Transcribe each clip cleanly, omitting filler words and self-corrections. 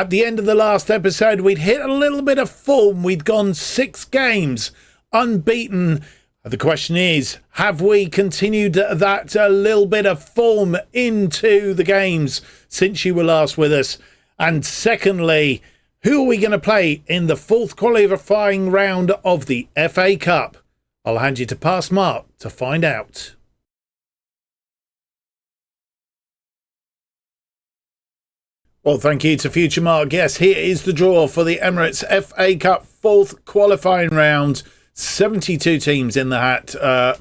At the end of the last episode, we'd hit a little bit of form. We'd gone 6 games unbeaten. The question is, have we continued that little bit of form into the games since you were last with us? And secondly, who are we going to play in the 4th qualifying round of the FA Cup? I'll hand you to past Mark to find out. Well, thank you to future Mark. Yes, here is the draw for the Emirates FA Cup 4th qualifying round. 72 teams in the hat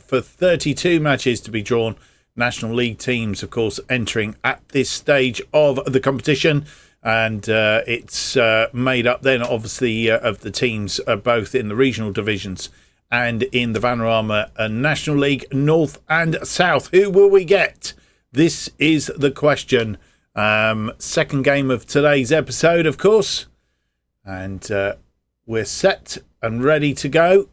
for 32 matches to be drawn. National League teams, of course, entering at this stage of the competition. And it's made up then, obviously, of the teams both in the regional divisions and in the Vanarama National League, North and South. Who will we get? This is the question. Second game of today's episode, of course, and we're set and ready to go.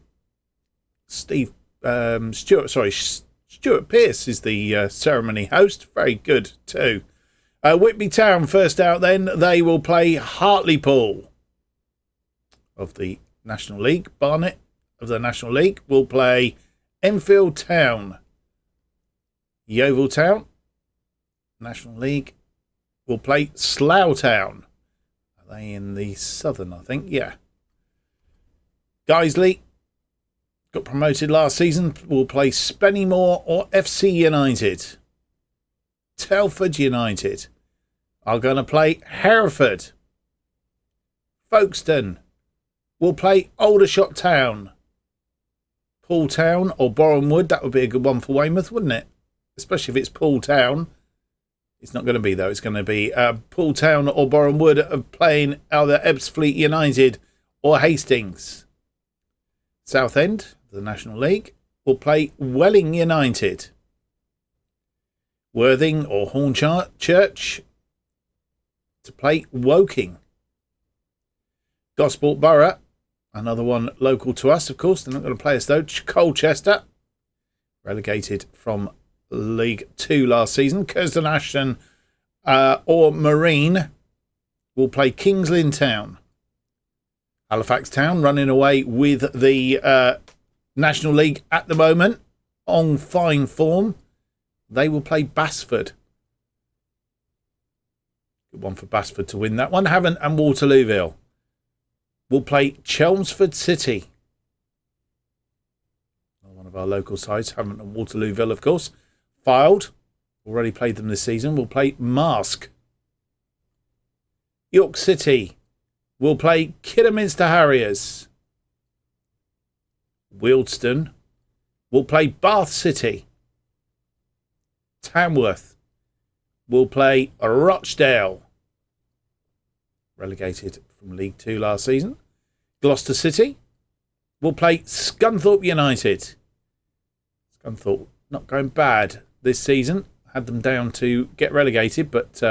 Stuart Pearce is the ceremony host. Very good too. Whitby Town first out. Then they will play Hartlepool of the National League. Barnet of the National League will play Enfield Town. Yeovil Town, National League, will play Slough Town. Are they in the Southern, I think? Yeah. Guiseley, got promoted last season, will play Spennymoor or FC United. Telford United are going to play Hereford. Folkestone will play Aldershot Town. Poole Town or Boreham Wood, that would be a good one for Weymouth, wouldn't it? Especially if it's Poole Town. It's not going to be, though. It's going to be Poole Town or Boreham Wood playing either Ebbsfleet United or Hastings. Southend, the National League, will play Welling United. Worthing or Hornchurch to play Woking. Gosport Borough, another one local to us, of course. They're not going to play us, though. Colchester, relegated from League 2 last season. Curzon Ashton or Marine will play Kings Lynn Town. Halifax Town running away with the National League at the moment on fine form. They will play Basford. Good one for Basford to win that one. Havant and Waterlooville will play Chelmsford City. One of our local sides, Havant and Waterlooville, of course. Fylde, already played them this season, will play Marske. York City will play Kidderminster Harriers. Wealdstone will play Bath City. Tamworth will play Rochdale, relegated from League 2 last season. Gloucester City will play Scunthorpe United. Scunthorpe not going bad this season. Had them down to get relegated, but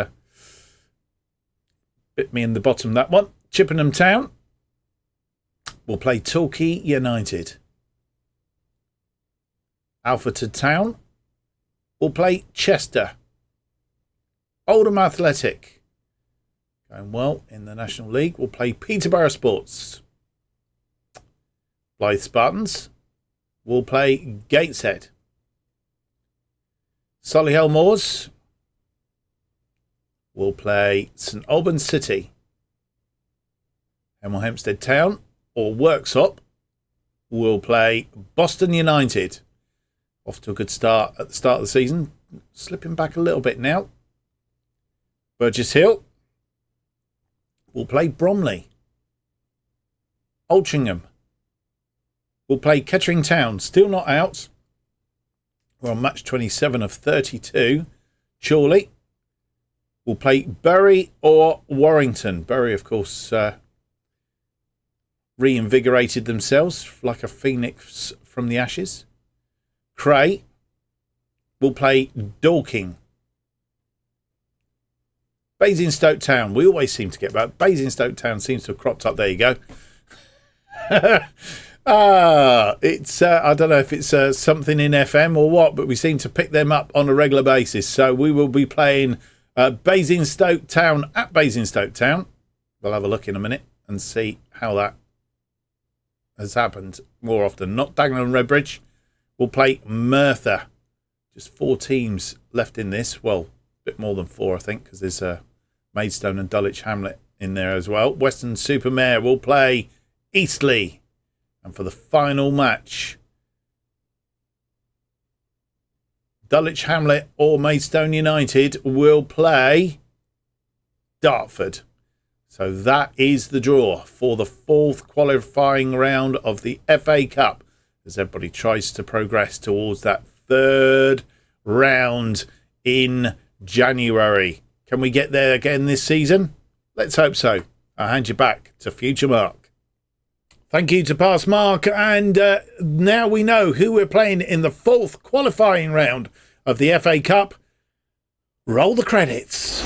bit me in the bottom, that one. Chippenham Town will play Torquay United. Alfreton Town will play Chester. Oldham Athletic, going well in the National League, will play Peterborough Sports. Blyth Spartans will play Gateshead. Solihull Moors will play St Albans City. Hemel Hempstead Town or Worksop will play Boston United. Off to a good start at the start of the season. Slipping back a little bit now. Burgess Hill will play Bromley. Altrincham will play Kettering Town. Still not out. We're on match 27 of 32. Chorley will play Bury or Warrington. Bury, of course, reinvigorated themselves like a phoenix from the ashes. Cray will play Dorking. Basingstoke Town. We always seem to get back. Basingstoke Town seems to have cropped up. There you go. It's I don't know if it's something in FM or what, but we seem to pick them up on a regular basis. So we will be playing Basingstoke Town at Basingstoke Town. We'll have a look in a minute and see how that has happened more often. Not Dagenham and Redbridge. We'll play Merthyr. Just 4 teams left in this. Well, a bit more than 4, I think, because there's Maidstone and Dulwich Hamlet in there as well. Weston-super-Mare will play Eastleigh. And for the final match, Dulwich Hamlet or Maidstone United will play Dartford. So that is the draw for the 4th qualifying round of the FA Cup as everybody tries to progress towards that 3rd round in January. Can we get there again this season? Let's hope so. I'll hand you back to Future Mark. Thank you to Past Mark. And now we know who we're playing in the 4th qualifying round of the FA Cup. Roll the credits.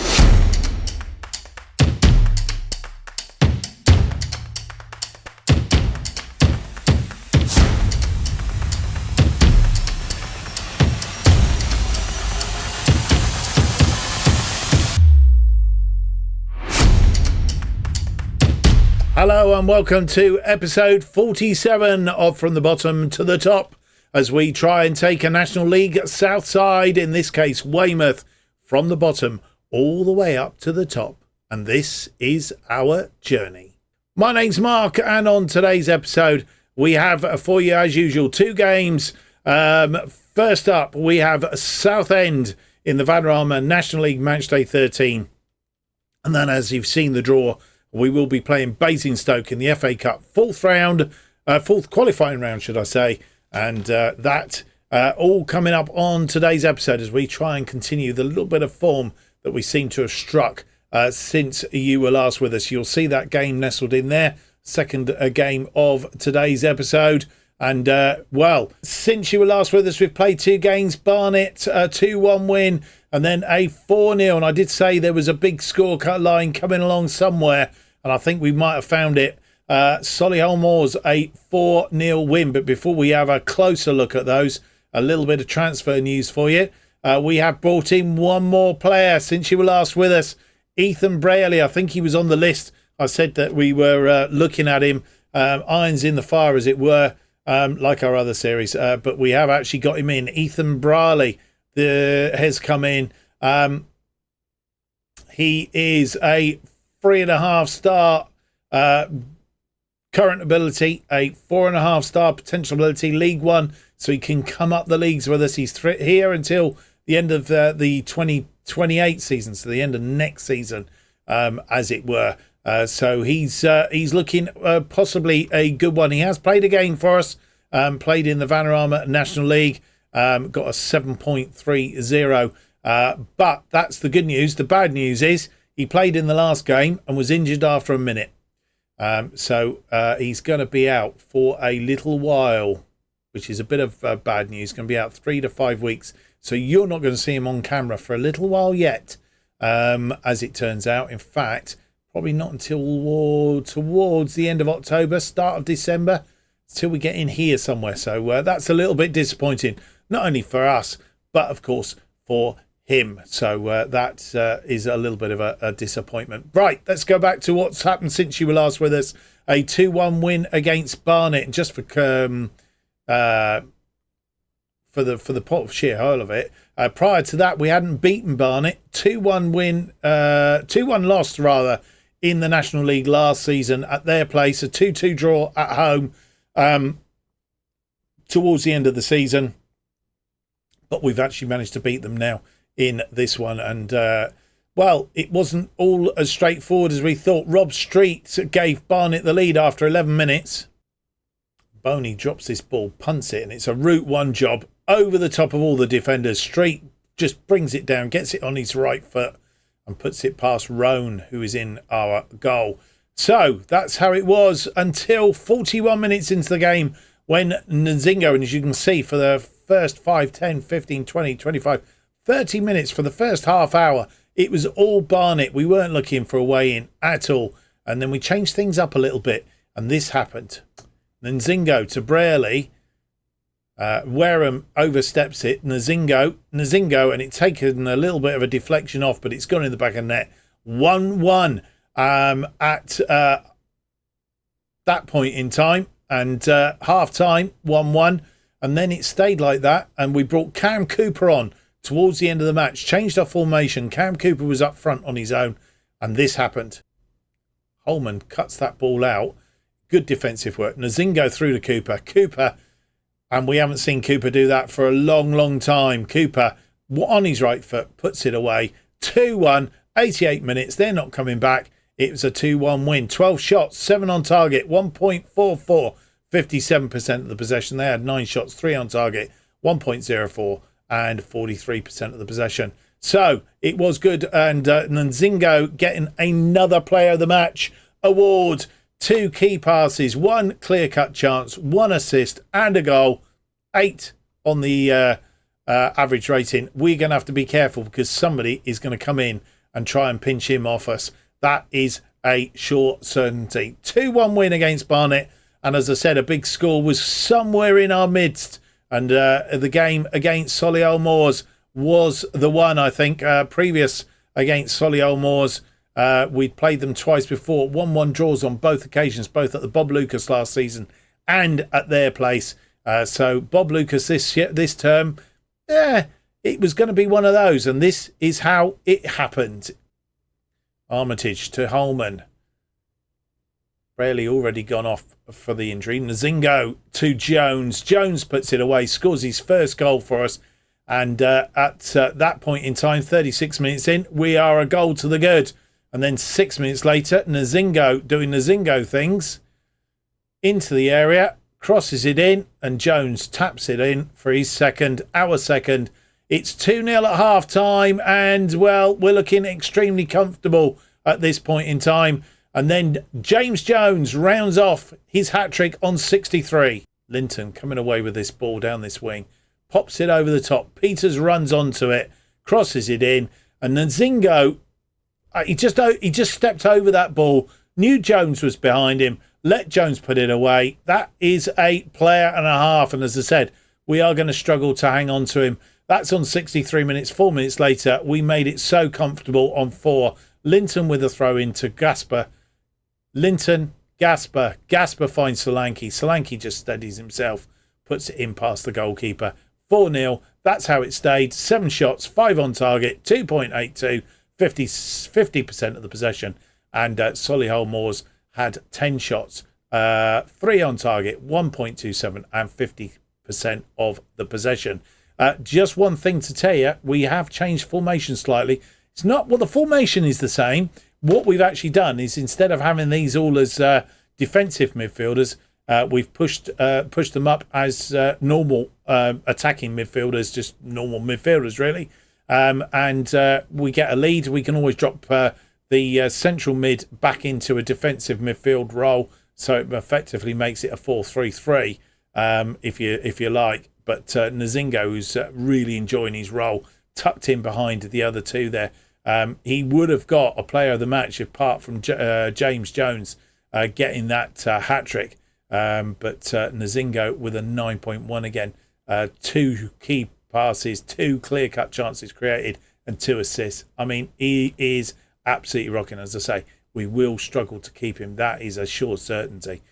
Hello and welcome to episode 47 of From the Bottom to the Top as we try and take a National League South side, in this case Weymouth, from the bottom all the way up to the top. And this is our journey. My name's Mark, and on today's episode we have for you as usual 2 games. First up we have Southend in the Vanarama National League Matchday 13. And then, as you've seen the draw, we will be playing Basingstoke in the FA Cup 4th qualifying round, should I say. And that all coming up on today's episode as we try and continue the little bit of form that we seem to have struck since you were last with us. You'll see that game nestled in there, second game of today's episode. And, well, since you were last with us, we've played 2 games. Barnet, a 2-1 win, and then a 4-0. And I did say there was a big score line coming along somewhere, and I think we might have found it. Solihull Moors, a 4-0 win. But before we have a closer look at those, a little bit of transfer news for you. We have brought in one more player since you were last with us. Ethan Braley, I think he was on the list. I said that we were looking at him, irons in the fire, as it were. Like our other series, but we have actually got him in. Ethan Braley has come in. He is a 3.5 star current ability, a 4.5 star potential ability, League One, so he can come up the leagues with us. He's here until the end of the 2028 season, so the end of next season, as it were. So he's looking possibly a good one. He has played a game for us, played in the Vanarama National League, got a 7.30. But that's the good news. The bad news is he played in the last game and was injured after a minute. So he's going to be out for a little while, which is a bit of bad news. Going to be out 3 to 5 weeks. So you're not going to see him on camera for a little while yet, as it turns out. In fact, probably not until towards the end of October, start of December, till we get in here somewhere. So that's a little bit disappointing, not only for us, but of course for him. So that is a little bit of a disappointment. Right, let's go back to what's happened since you were last with us. A 2-1 win against Barnet. And just for the sheer whole of it, prior to that, we hadn't beaten Barnet. 2-1 win, 2-1 loss rather, in the National League last season at their place. A 2-2 draw at home towards the end of the season. But we've actually managed to beat them now in this one. And, well, it wasn't all as straightforward as we thought. Rob Street gave Barnet the lead after 11 minutes. Boney drops this ball, punts it, and it's a Route 1 job over the top of all the defenders. Street just brings it down, gets it on his right foot, and puts it past Roan, who is in our goal. So that's how it was until 41 minutes into the game, when Nzingo, and as you can see, for the first 5, 10, 15, 20, 25, 30 minutes, for the first half hour, it was all Barnet. We weren't looking for a way in at all. And then we changed things up a little bit, and this happened. Nzingo to Braley. Wareham oversteps it. Nzingo, and it's taken a little bit of a deflection off, but it's gone in the back of the net. 1-1 at that point in time. And half time, 1-1. And then it stayed like that. And we brought Cam Cooper on towards the end of the match. Changed our formation. Cam Cooper was up front on his own. And this happened. Holman cuts that ball out. Good defensive work. Nzingo through to Cooper. Cooper, and we haven't seen Cooper do that for a long, long time. Cooper, on his right foot, puts it away. 2-1, 88 minutes. They're not coming back. It was a 2-1 win. 12 shots, 7 on target, 1.44. 57% of the possession. They had 9 shots, 3 on target, 1.04 and 43% of the possession. So it was good. And Nzingo getting another player of the match award. 2 key passes, 1 clear-cut chance, 1 assist and a goal. 8 on the average rating. We're going to have to be careful because somebody is going to come in and try and pinch him off us. That is a sure certainty. 2-1 win against Barnet. And as I said, a big score was somewhere in our midst. And the game against Solihull Moors was the one, I think. Previous against Solihull Moors, we'd played them twice before. 1-1 draws on both occasions, both at the Bob Lucas last season and at their place. So Bob Lucas this term, it was going to be one of those. And this is how it happened. Armitage to Holman. Braley already gone off for the injury. Nzingo to Jones. Jones puts it away, scores his first goal for us. And at that point in time, 36 minutes in, we are a goal to the good. And then 6 minutes later, Nzingo doing Nzingo things into the area, crosses it in, and Jones taps it in for his second, our second. It's 2-0 at half time, and, well, we're looking extremely comfortable at this point in time. And then James Jones rounds off his hat-trick on 63. Linton coming away with this ball down this wing. Pops it over the top. Peters runs onto it, crosses it in, and Nzingo, he just stepped over that ball, knew Jones was behind him, let Jones put it away. That is a player and a half, and as I said, we are going to struggle to hang on to him. That's on 63 minutes. 4 minutes later, we made it so comfortable on 4. Linton with a throw in to Gasper. Linton, Gasper. Gasper finds Solanke. Solanke just steadies himself, puts it in past the goalkeeper. 4-0. That's how it stayed. 7 shots, 5 on target, 2.82, 50% of the possession. And Solihull Moors had 10 shots, 3 on target, 1.27 and 50% of the possession. Just one thing to tell you, we have changed formation slightly. It's not, well, the formation is the same. What we've actually done is instead of having these all as defensive midfielders, we've pushed them up as normal attacking midfielders, just normal midfielders, really. And we get a lead. We can always drop the central mid back into a defensive midfield role, so it effectively makes it a 4-3-3, if you like. But Nzingo, who's really enjoying his role, tucked in behind the other two there. He would have got a player of the match apart from James Jones getting that hat-trick. But Nzingo with a 9.1 again. 2 key passes, 2 clear-cut chances created, and 2 assists. I mean, he is absolutely rocking. As I say, we will struggle to keep him. That is a sure certainty.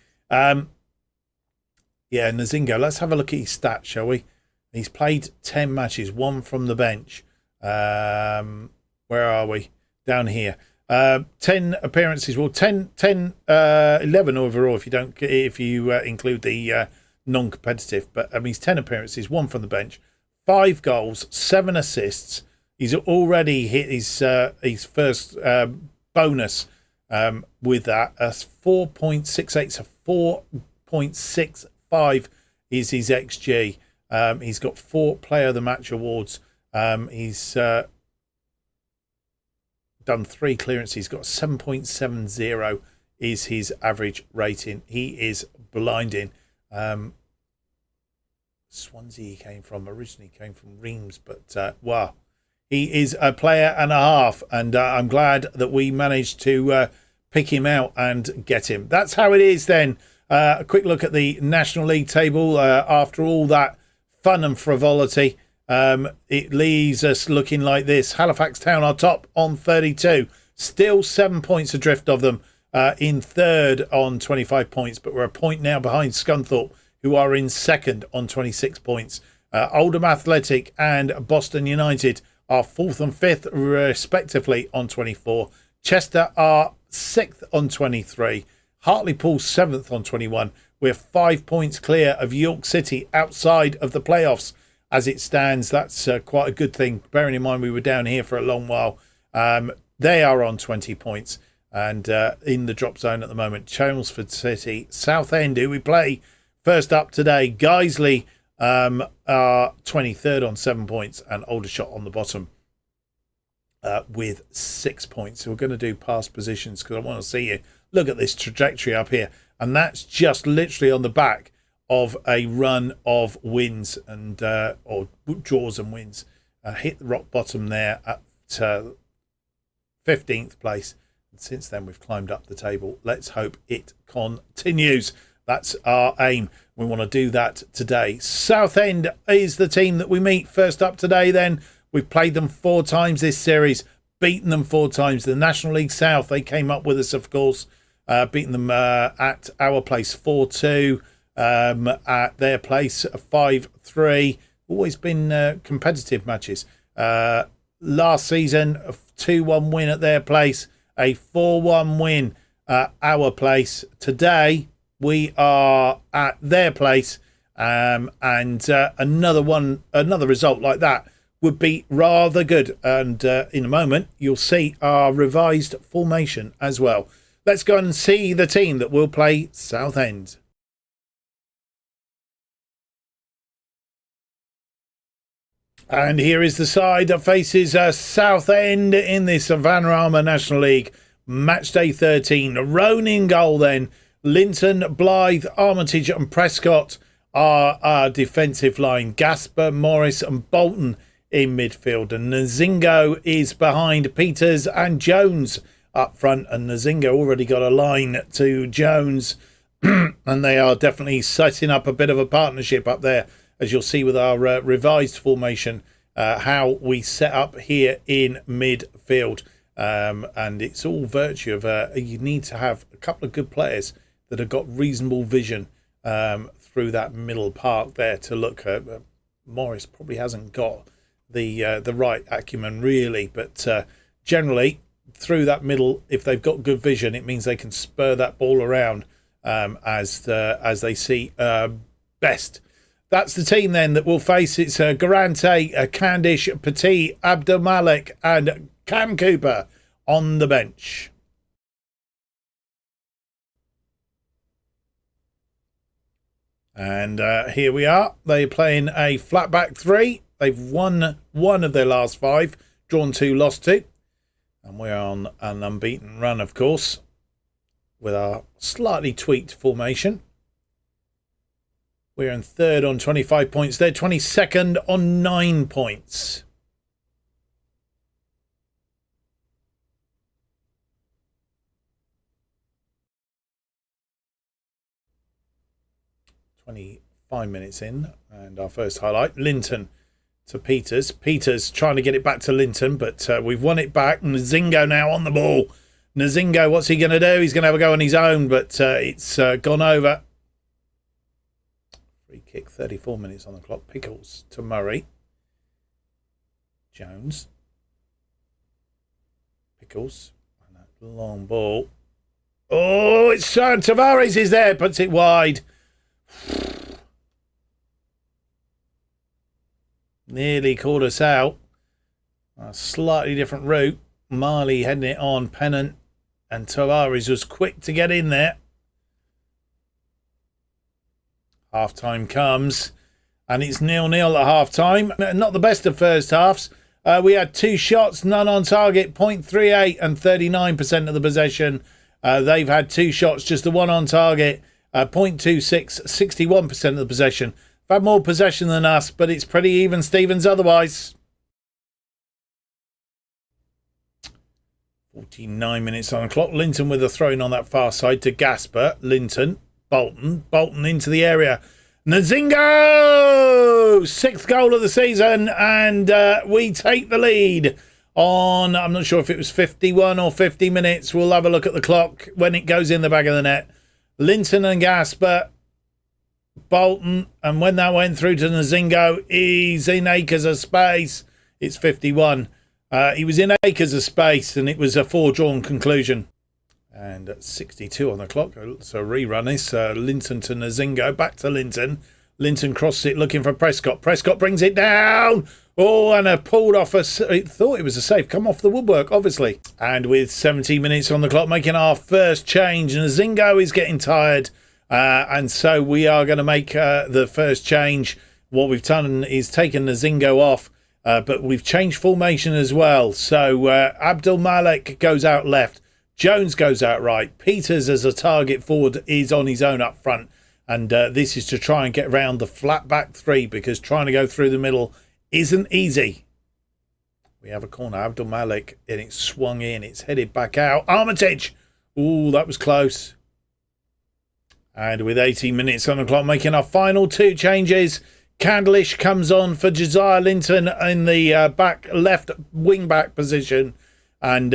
Yeah, Nzingo, let's have a look at his stats, shall we? He's played 10 matches, 1 from the bench. Where are we? Down here. 10 appearances, well, 11 overall if you include the non-competitive. But he's 10 appearances, 1 from the bench, 5 goals, 7 assists. He's already hit his first bonus with that. 4.68, so 4.65 is his XG. He's got 4 Player of the Match awards. He's done 3 clearances. He's got 7.70 is his average rating. He is blinding. Swansea originally came from Reims, but wow. He is a player and a half, and I'm glad that we managed to pick him out and get him. That's how it is then. A quick look at the National League table after all that fun and frivolity. It leaves us looking like this. Halifax Town are top on 32. Still 7 points adrift of them in third on 25 points, but we're a point now behind Scunthorpe, who are in second on 26 points. Oldham Athletic and Boston United are fourth and fifth, respectively, on 24. Chester are sixth on 23. Hartlepool seventh on 21. We're 5 points clear of York City outside of the playoffs as it stands. That's quite a good thing, bearing in mind we were down here for a long while. They are on 20 points and in the drop zone at the moment. Chelmsford City, Southend, who we play first up today. Guiseley are 23rd on 7 points, and Aldershot on the bottom with 6 points. So we're going to do past positions because I want to see you look at this trajectory up here. And that's just literally on the back of a run of wins and or draws and wins. Hit the rock bottom there at 15th place. And since then, we've climbed up the table. Let's hope it continues. That's our aim. We want to do that today. Southend is the team that we meet first up today then. We've played them 4 times this series, beaten them 4 times. The National League South, they came up with us, of course, beaten them at our place 4-2, at their place 5-3. Always been competitive matches. Last season, a 2-1 win at their place, a 4-1 win at our place. Today, we are at their place, and another result like that would be rather good. And in a moment, you'll see our revised formation as well. Let's go and see the team that will play Southend. And here is the side that faces Southend in this Vanarama National League. Match day 13. Roan in goal then. Linton, Blythe, Armitage and Prescott are our defensive line. Gasper, Morris and Bolton in midfield. And Nzingo is behind Peters and Jones up front. And Nzingo already got a line to Jones. And they are definitely setting up a bit of a partnership up there, as you'll see with our revised formation, how we set up here in midfield. And it's all virtue of you need to have a couple of good players that have got reasonable vision through that middle park there to look at. Morris probably hasn't got the right acumen really, but generally through that middle, if they've got good vision, it means they can spur that ball around as they see best. That's the team then that will face. It's Garante, Candish, Petit, Abdelmalek and Cam Cooper on the bench. And here we are. They're playing a flat back 3. They've won 1 of their last 5, drawn 2, lost 2. And we're on an unbeaten run, of course, with our slightly tweaked formation. We're in third on 25 points. They're 22nd on 9 points. .5 in, and our first highlight, Linton to Peters. Peters trying to get it back to Linton, but we've won it back. Nzingo now on the ball. Nzingo, what's he going to do? He's going to have a go on his own, but it's gone over. Free kick, 34 minutes on the clock. Pickles to Murray. Jones. Pickles. And that long ball. Oh, it's Tavares is there, puts it wide. Nearly caught us out. A slightly different route. Marley heading it on. Pennant and Tavares was quick to get in there. Half time comes and it's 0-0 at half time. Not the best of first halves. We had 2 shots, none on target, 0.38 and 39% of the possession. They've had 2 shots, just the one on target, 0.26, 61% of the possession. They've had more possession than us, but it's pretty even Stevens otherwise. 49 minutes on the clock. Linton with a throw-in on that far side to Gasper. Linton, Bolton into the area. Nzingo! 6th goal of the season, and we take the lead on, I'm not sure if it was 51 or 50 minutes. We'll have a look at the clock when it goes in the back of the net. Linton and Gasper, Bolton, and when that went through to Nzingo, he's in acres of space. It's 51. He was in acres of space, and it was a four-drawn conclusion. And at 62 on the clock, so rerun this. Linton to Nzingo, back to Linton. Linton crosses it, looking for Prescott. Prescott brings it down. Oh, and a pulled off. Thought it was a save. Come off the woodwork, obviously. And with 17 minutes on the clock, making our first change. Nzingo is getting tired. And so we are going to make the first change. What we've done is taken Nzingo off. But we've changed formation as well. So Abdul Malik goes out left. Jones goes out right. Peters as a target forward is on his own up front. And this is to try and get around the flat back three, because trying to go through the middle isn't easy. We have a corner. Abdul Malik, and it's swung in. It's headed back out. Armitage. Ooh, that was close. And with 18 minutes on the clock, making our final two changes. Candlish comes on for Josiah Linton in the back left wing back position. And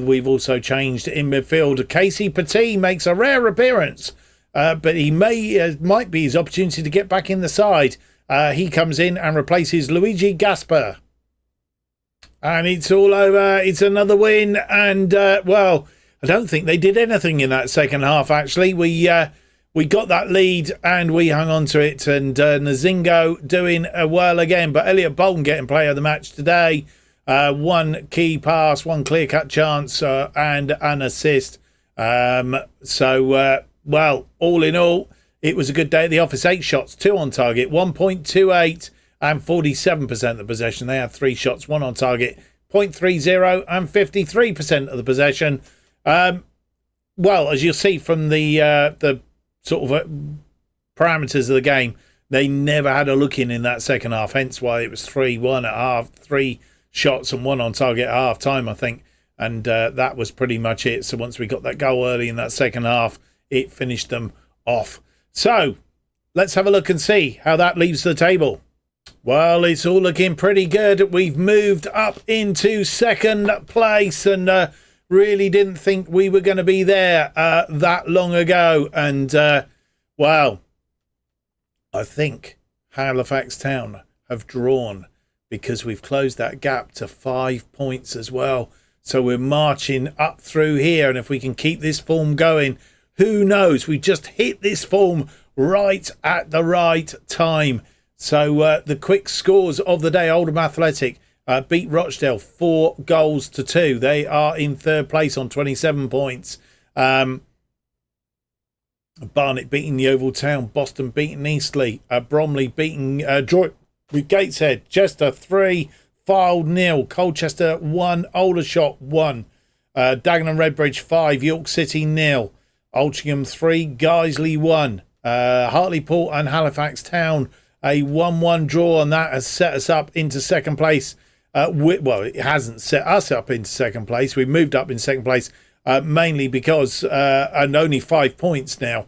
we've also changed in midfield. Casey Petit makes a rare appearance, but he might be his opportunity to get back in the side. He comes in and replaces Luigi Gasper. And it's all over. It's another win. And, well, I don't think they did anything in that second half, actually. We got that lead and we hung on to it. And Nzingo doing well again. But Elliot Bolton getting player of the match today. One key pass, one clear-cut chance, and an assist. Well, all in all, it was a good day at the office. 8 shots, 2 on target, 1.28 and 47% of the possession. They had 3 shots, 1 on target, 0.30 and 53% of the possession. Well, as you'll see from the sort of parameters of the game, they never had a look in that second half, hence why it was 3-1 at half, 3 shots and 1 on target at half time, I think. And that was pretty much it. So once we got that goal early in that second half, it finished them off. So let's have a look and see how that leaves the table. Well, it's all looking pretty good. We've moved up into second place and really didn't think we were going to be there that long ago. And, well, I think Halifax Town have drawn, because we've closed that gap to 5 points as well. So we're marching up through here. And if we can keep this form going, who knows? We just hit this form right at the right time. So the quick scores of the day. Oldham Athletic beat Rochdale 4-2. They are in third place on 27 points. Barnet beating the Oval Town. Boston beating Eastleigh. Bromley beating Droit with Gateshead. Chester 3, Fylde 0. Colchester 1, Aldershot 1. Dagenham Redbridge 5, York City 0. Altrincham 3, Guiseley 1. Hartlepool and Halifax Town a 1-1 draw, and that has set us up into second place. Well, it hasn't set us up into second place. We moved up in second place mainly because, and only 5 points now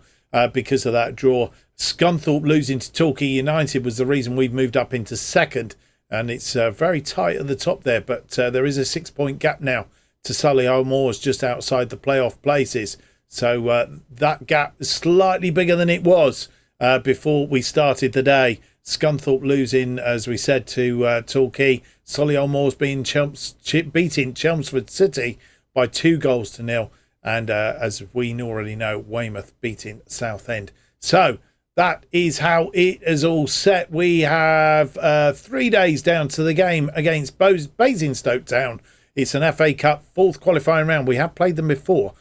because of that draw. Scunthorpe losing to Torquay United was the reason we've moved up into second, and it's very tight at the top there, but there is a 6-point gap now to Solihull Moors just outside the playoff places. So that gap is slightly bigger than it was before we started the day. Scunthorpe losing, as we said, to Torquay. Solihull Moors beating Chelmsford City by 2-0. And as we already know, Weymouth beating Southend. So that is how it is all set. We have 3 days down to the game against Basingstoke Town. It's an FA Cup 4th qualifying round. We have played them before.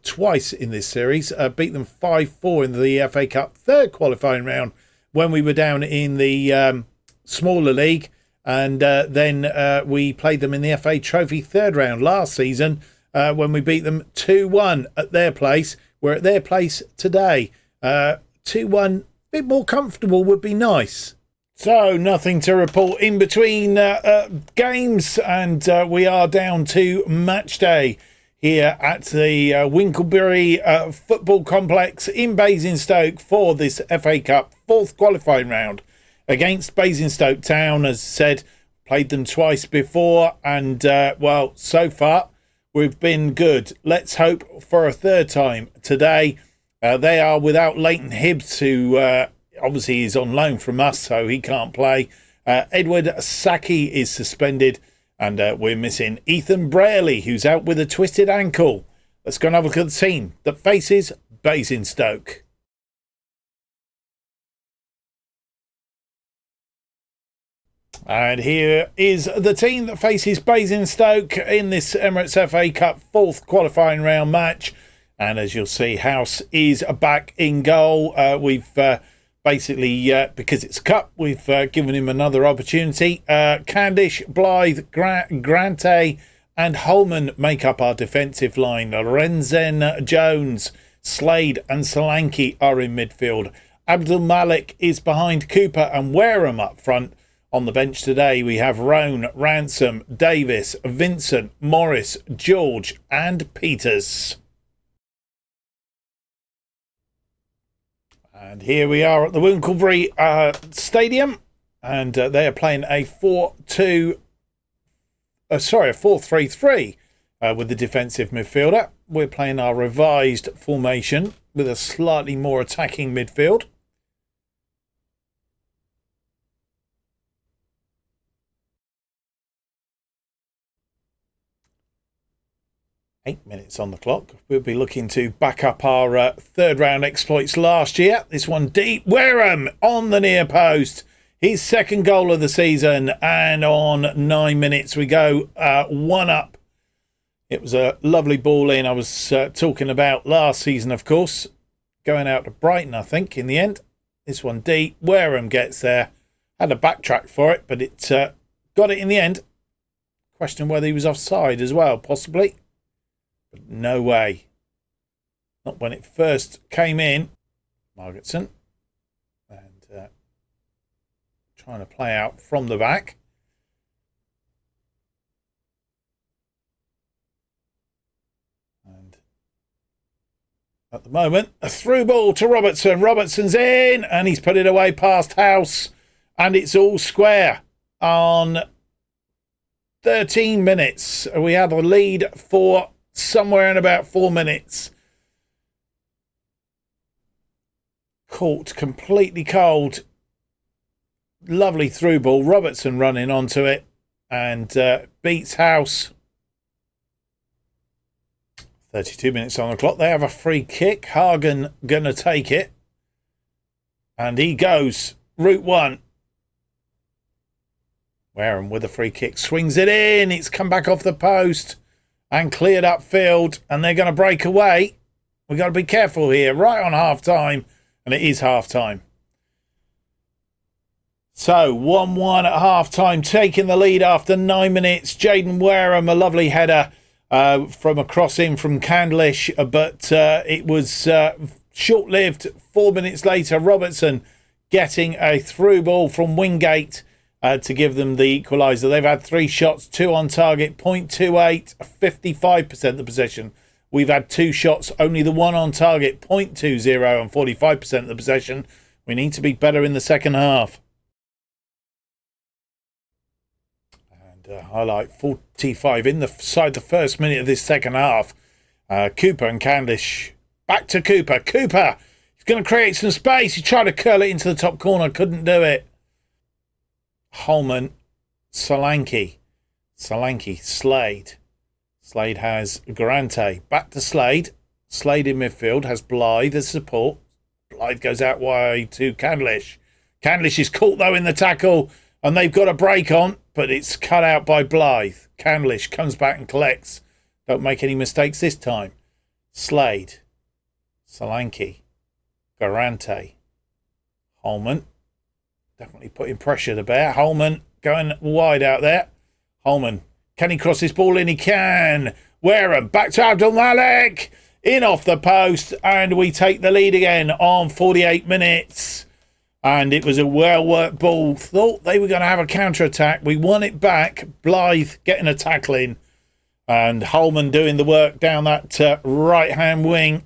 Twice in this series, beat them 5-4 in the FA Cup 3rd qualifying round when we were down in the smaller league, and then we played them in the FA Trophy 3rd round last season when we beat them 2-1 at their place. We're at their place today. 2-1, a bit more comfortable would be nice. So nothing to report in between games, and we are down to match day here at the Winklebury Football Complex in Basingstoke for this FA Cup 4th qualifying round against Basingstoke Town. As said, Played them twice before, and well, so far we've been good. Let's hope for a third time today. They are without Leighton Hibbs, who obviously is on loan from us, so he can't play. Edward Saki is suspended, and we're missing Ethan Braley, who's out with a twisted ankle. Let's go and have a look at the team that faces Basingstoke. And here is the team that faces Basingstoke in this Emirates FA Cup 4th qualifying round match. And as you'll see, House is back in goal. We've basically, because it's a cup, we've given him another opportunity. Candish, Blythe, Grante and Holman make up our defensive line. Renzen, Jones, Slade and Solanke are in midfield. Abdul Malik is behind Cooper and Wareham up front. On the bench today, we have Roan, Ransom, Davis, Vincent, Morris, George and Peters. And here we are at the Winklebury Stadium, and they are playing a 4-3-3 with the defensive midfielder. We're playing our revised formation with a slightly more attacking midfield. Eight minutes on the clock. We'll be looking to back up our third round exploits last year. This one deep. Wareham on the near post. His second goal of the season. And on 9 minutes we go 1 up. It was a lovely ball in. I was talking about last season, of course. Going out to Brighton, I think, in the end. This one deep. Wareham gets there. Had a backtrack for it, but it got it in the end. Question whether he was offside as well, possibly. But no way. Not when it first came in. Margetson. And trying to play out from the back. And at the moment, a through ball to Robertson. Robertson's in and he's put it away past House. And it's all square on 13 minutes. We had a lead for somewhere in about 4 minutes. Caught completely cold. Lovely through ball. Robertson running onto it and beats House. 32 minutes on the clock. They have a free kick. Hagen gonna take it. And he goes. Route 1. Wareham with a free kick. Swings it in. It's come back off the post. And cleared upfield, and they're going to break away. We've got to be careful here, right on half-time, and it is half-time. So, 1-1 at half-time, taking the lead after 9 minutes. Jaden Wareham, a lovely header from a cross-in from Candlish, but it was short-lived. 4 minutes later, Robertson getting a through ball from Wingate. To give them the equaliser. They've had 3 shots, 2 on target, 0.28, 55% the possession. We've had 2 shots, only the 1 on target, 0.20 and 45% the possession. We need to be better in the second half. And highlight 45 inside the first minute of this second half. Cooper and Candish. Back to Cooper. Cooper! He's going to create some space. He tried to curl it into the top corner, couldn't do it. Holman, Solanke, Slade. Slade has Grante. Back to Slade. Slade in midfield has Blythe as support. Blythe goes out wide to Candlish. Candlish is caught though in the tackle and they've got a break on, but it's cut out by Blythe. Candlish comes back and collects. Don't make any mistakes this time. Slade, Solanke, Grante, Holman. Definitely putting pressure to bear. Holman going wide out there. Holman, can he cross this ball in? He can. Wareham, back to Abdul Malik. In off the post. And we take the lead again on 48 minutes. And it was a well-worked ball. Thought they were going to have a counter-attack. We won it back. Blythe getting a tackle in. And Holman doing the work down that right-hand wing.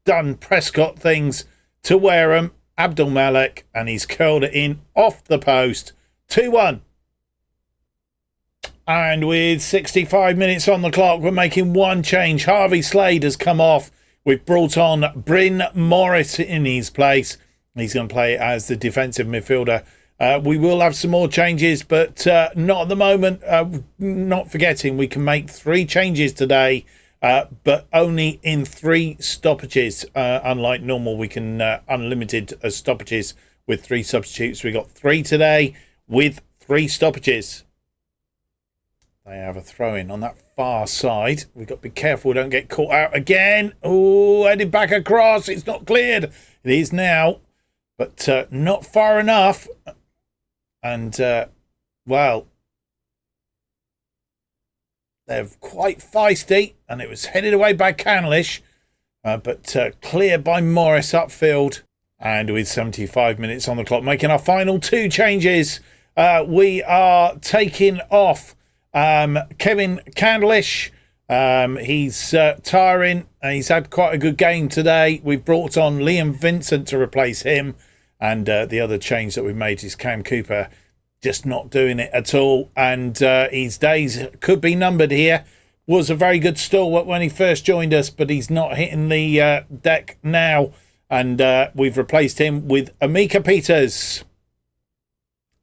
Done Prescott things to Wareham. Abdul Malik, and he's curled it in off the post. 2-1. And with 65 minutes on the clock, we're making one change. Harvey Slade has come off. We've brought on Bryn Morris in his place. He's going to play as the defensive midfielder. We will have some more changes, but not at the moment. Not forgetting, we can make 3 changes today, but only in 3 stoppages. Unlike normal, we can unlimited stoppages with 3 substitutes. We got 3 today with 3 stoppages. They have a throw-in on that far side. We've got to be careful we don't get caught out again. Oh, headed back across. It's not cleared. It is now, but not far enough. And, well, they're quite feisty. And it was headed away by Canlish, but cleared by Morris upfield. And with 75 minutes on the clock, making our final 2 changes, we are taking off Kevin Candlish. He's tiring. He's had quite a good game today. We've brought on Liam Vincent to replace him. And the other change that we've made is Cam Cooper just not doing it at all. And his days could be numbered here. Was a very good stalwart when he first joined us, but he's not hitting the deck now. And we've replaced him with Amika Peters.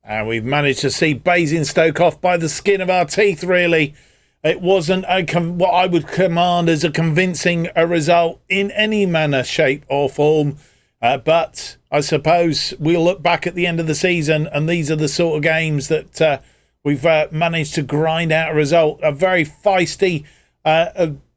And we've managed to see Basingstoke off by the skin of our teeth, really. It wasn't what I would command as a convincing result in any manner, shape or form. But I suppose we'll look back at the end of the season, and these are the sort of games that we've managed to grind out a result. A very feisty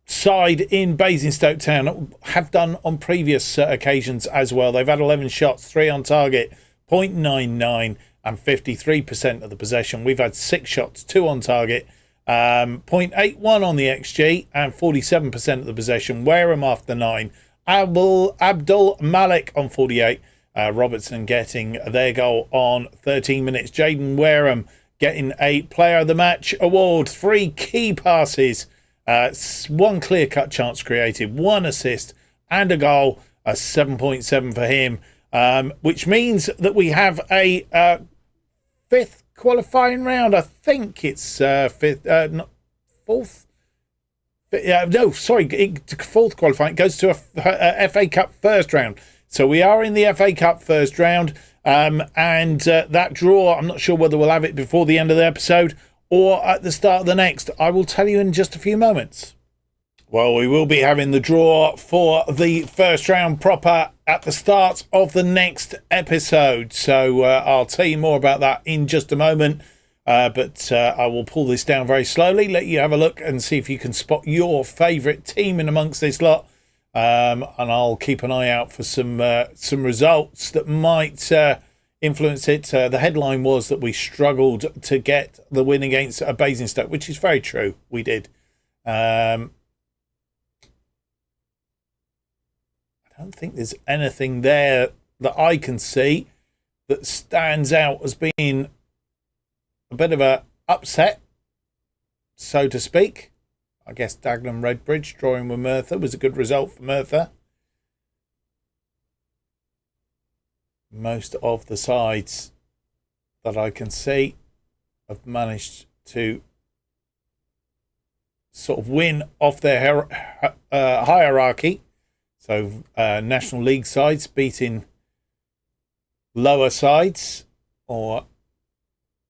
side in Basingstoke Town, have done on previous occasions as well. They've had 11 shots, 3 on target, 0.99 and 53% of the possession. We've had 6 shots, 2 on target, 0.81 on the XG and 47% of the possession. Wareham after 9. Abdul Malik on 48. Robertson getting their goal on 13 minutes. Jaden Wareham getting a Player of the Match award. 3 key passes. 1 clear-cut chance created. 1 assist and a goal. A 7.7 for him. Which means that we have a 5th qualifying round. I think it's 5th, not 4th. No, sorry, 4th qualifying. It goes to a FA Cup first round. So we are in the FA Cup first round. And that draw, I'm not sure whether we'll have it before the end of the episode or at the start of the next. I will tell you in just a few moments. Well, we will be having the draw for the first round proper at the start of the next episode. So I'll tell you more about that in just a moment. But I will pull this down very slowly, let you have a look and see if you can spot your favourite team in amongst this lot. And I'll keep an eye out for some results that might influence it. The headline was that we struggled to get the win against Basingstoke, which is very true. We did. I don't think there's anything there that I can see that stands out as being a bit of a upset, so to speak. I guess Dagenham Redbridge drawing with Merthyr was a good result for Merthyr. Most of the sides that I can see have managed to sort of win off their hierarchy. So National League sides beating lower sides, or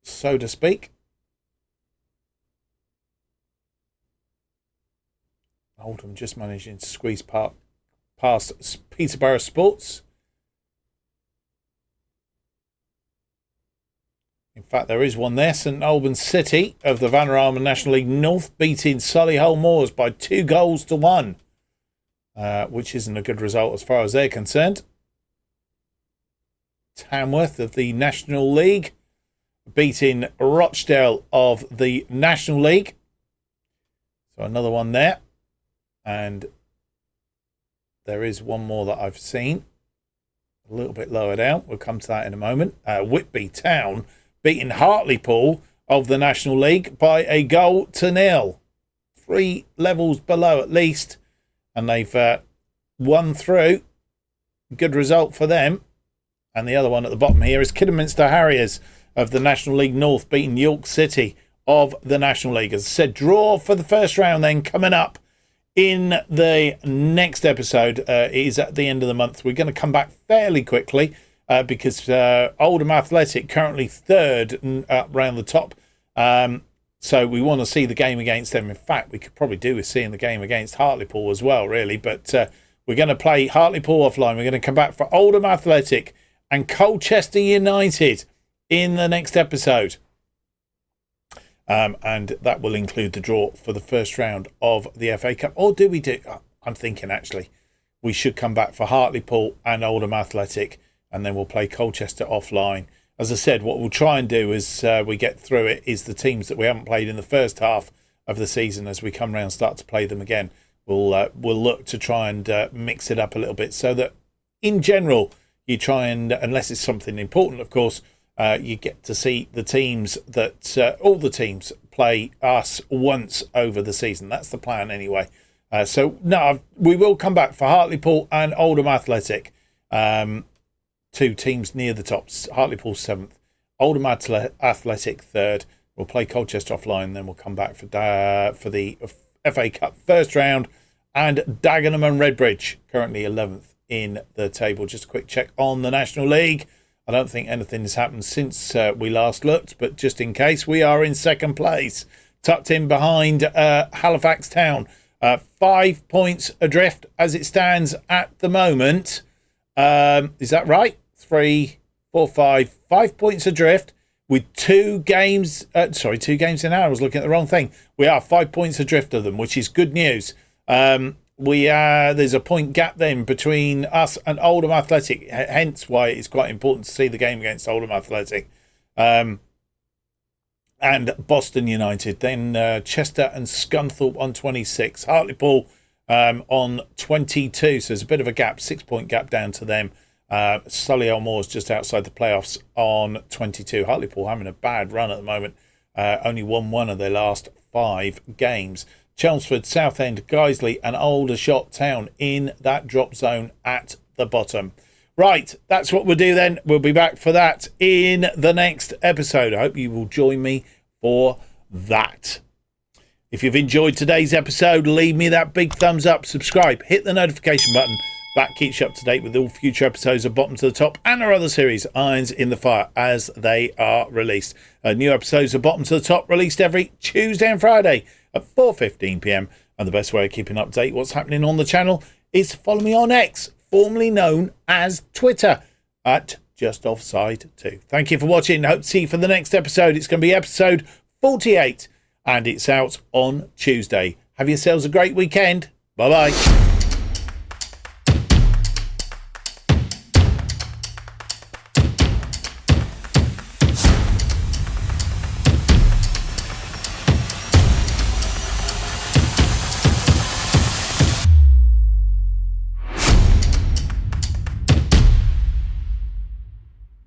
so to speak. Oldham just managing to squeeze past Peterborough Sports. In fact, there is one there. St Albans City of the Vanarama National League North beating Solihull Moors by 2-1. Which isn't a good result as far as they're concerned. Tamworth of the National League beating Rochdale of the National League. So another one there. And there is one more that I've seen a little bit lower down. We'll come to that in a moment. Whitby Town beating Hartlepool of the National League by 1-0. 3 levels below at least. And they've won through. Good result for them. And the other one at the bottom here is Kidderminster Harriers of the National League North beating York City of the National League. As I said, draw for the first round then coming up in the next episode. It is at the end of the month. We're going to come back fairly quickly because Oldham Athletic currently third around the top. So we want to see the game against them. In fact, we could probably do with seeing the game against Hartlepool as well, really. But we're going to play Hartlepool offline. We're going to come back for Oldham Athletic and Colchester United in the next episode. And that will include the draw for the first round of the FA Cup. Or do we do... I'm thinking, actually, we should come back for Hartlepool and Oldham Athletic, and then we'll play Colchester offline. As I said, what we'll try and do as we get through it is the teams that we haven't played in the first half of the season, as we come around and start to play them again, we'll look to try and mix it up a little bit so that, in general, you try and, unless it's something important, of course, you get to see the teams that all the teams play us once over the season. That's the plan anyway. So no, we will come back for Hartlepool and Oldham Athletic, two teams near the tops. Hartlepool 7th, Oldham Athletic 3rd. We'll play Colchester offline, then we'll come back for the FA Cup first round, and Dagenham and Redbridge currently 11th in the table. Just a quick check on the National League. I don't think anything has happened since we last looked, but just in case, we are in second place, tucked in behind Halifax Town. 5 points adrift as it stands at the moment. Is that right? 3, 4, 5. 5 points adrift with 2 games. 2 games in. I was looking at the wrong thing. We are 5 points adrift of them, which is good news. There's a point gap then between us and Oldham Athletic, hence why it's quite important to see the game against Oldham Athletic and Boston United. Then Chester and Scunthorpe on 26, Hartlepool on 22, so there's a bit of a gap, 6 point gap down to them. Solihull Moors just outside the playoffs on 22. Hartlepool having a bad run at the moment, only won 1 of their last 5 games. Chelmsford, Southend, Guiseley and Aldershot Town in that drop zone at the bottom. Right, that's what we'll do then. We'll be back for that in the next episode. I hope you will join me for that. If you've enjoyed today's episode, leave me that big thumbs up, subscribe, hit the notification button. That keeps you up to date with all future episodes of Bottom to the Top and our other series, Irons in the Fire, as they are released. New episodes of Bottom to the Top released every Tuesday and Friday at 4:15 p.m. And the best way of keeping up to date what's happening on the channel is to follow me on X, formerly known as Twitter, at JustOffsideFM. Thank you for watching. Hope to see you for the next episode. It's going to be episode 48 and it's out on Tuesday. Have yourselves a great weekend. Bye-bye.